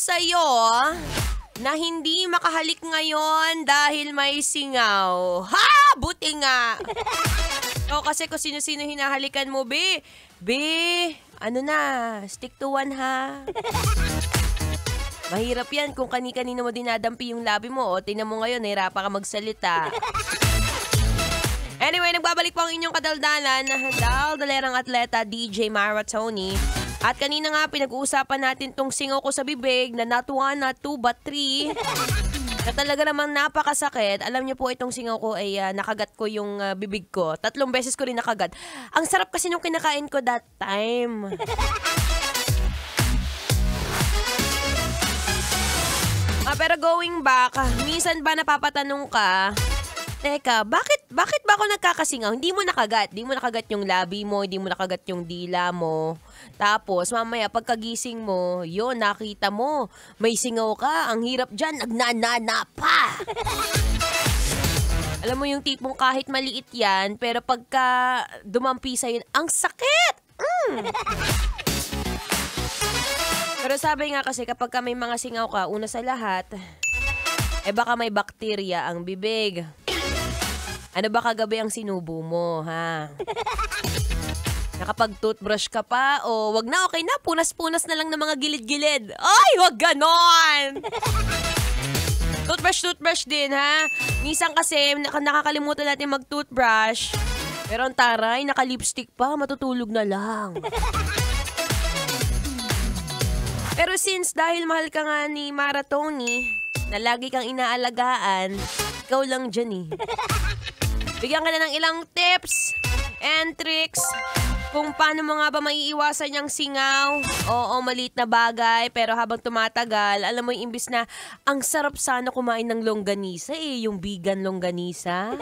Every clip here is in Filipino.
sa'yo na hindi makahalik ngayon dahil may singaw. Ha! Buti nga! O kasi kung sino-sino hinahalikan mo, be. Be, ano na, stick to one ha. Mahirap yan kung kani-kanino mo dinadampi yung labi mo. O, tingnan mo ngayon, nahirapan ka magsalita. Anyway, nagbabalik po ang inyong kadaldalan, daldalerang atleta DJ Mara Tony. At kanina nga, pinag-uusapan natin tong singaw ko sa bibig na not one, not two, but three. Na talaga namang napakasakit. Alam niyo po, itong singaw ko ay nakagat ko yung bibig ko. 3 beses ko rin nakagat. Ang sarap kasi nung kinakain ko that time. Pero going back, minsan ba napapatanong ka, teka, bakit ba ako nagkakasingaw? Hindi mo nakagat. Hindi mo nakagat yung labi mo, hindi mo nakagat yung dila mo. Tapos, mamaya, pagkagising mo, yun, nakita mo, may singaw ka. Ang hirap dyan, nagnanana pa. Alam mo yung tipong kahit maliit yan, pero pagka dumampi sa'yo, ang sakit! Pero sabi nga kasi, kapag may mga singaw ka, una sa lahat, baka may bakterya ang bibig. Ano ba kagabi ang sinubo mo, ha? Nakapag-toothbrush ka pa? O wag na, okay na. Punas-punas na lang ng mga gilid-gilid. Ay, wag ganon! Toothbrush din, ha? Minsan kasi, nakakalimutan natin mag-toothbrush. Pero ang taray, naka-lipstick pa. Matutulog na lang. Pero since dahil mahal ka nga ni Mara Tony, na lagi kang inaalagaan, ikaw lang dyan eh. Bigyan ka na ng ilang tips and tricks kung paano mo nga ba maiiwasan yung singaw. Oo, maliit na bagay, pero habang tumatagal, alam mo yung imbis na ang sarap sana kumain ng longganisa yung vegan longganisa.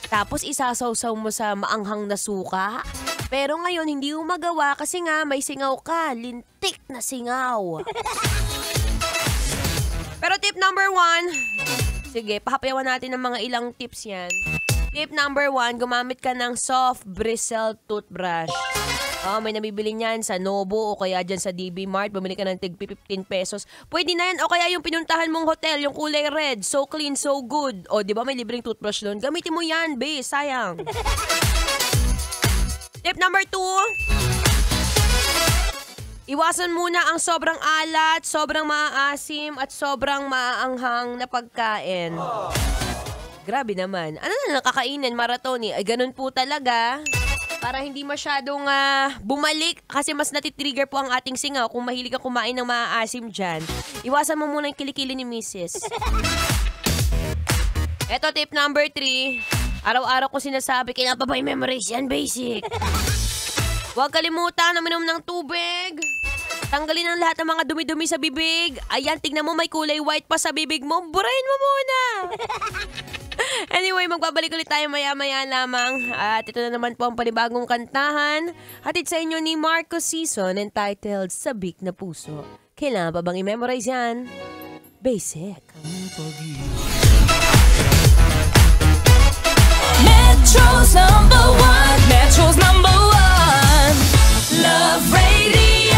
Tapos isasawsaw mo sa maanghang na suka. Pero ngayon, hindi mo magawa kasi nga may singaw ka. Lintik na singaw. Pero tip number 1, sige, pahapayawan natin ng mga ilang tips yan. Tip number 1, gumamit ka ng soft bristle toothbrush. May nabibili niyan sa Nobo o kaya dyan sa DB Mart. Bumili ka ng tig 15 pesos. Pwede na yan. O kaya yung pinuntahan mong hotel, yung kulay red. So clean, so good. O, di ba may libreng toothbrush doon? Gamitin mo yan, be. Sayang. Tip number 2, iwasan muna ang sobrang alat, sobrang maaasim, at sobrang maaanghang na pagkain. Grabe naman. Ano na nakakainin, Mara Tony? Ay, ganun po talaga. Para hindi masyadong bumalik kasi mas natitrigger po ang ating singaw kung mahilig ka kumain ng maaasim dyan. Iwasan mo muna yung kilikili ni Mrs. Eto, tip number 3. Araw-araw ko sinasabi, kailangan pa ba i-memorize yan? Basic. Huwag kalimutan na minom ng tubig. Tanggalin ang lahat ng mga dumi-dumi sa bibig. Ayan, tignan mo may kulay white pa sa bibig mo. Burahin mo muna. Anyway, magbabalik ulit tayo maya-maya lamang. At ito na naman po ang panibagong kantahan. Hatid sa inyo ni Marco Season entitled Sabik na Puso. Kailangan pa bang i-memorize yan? Basic. Metro's number 1. Metro's number 1. Love Radio.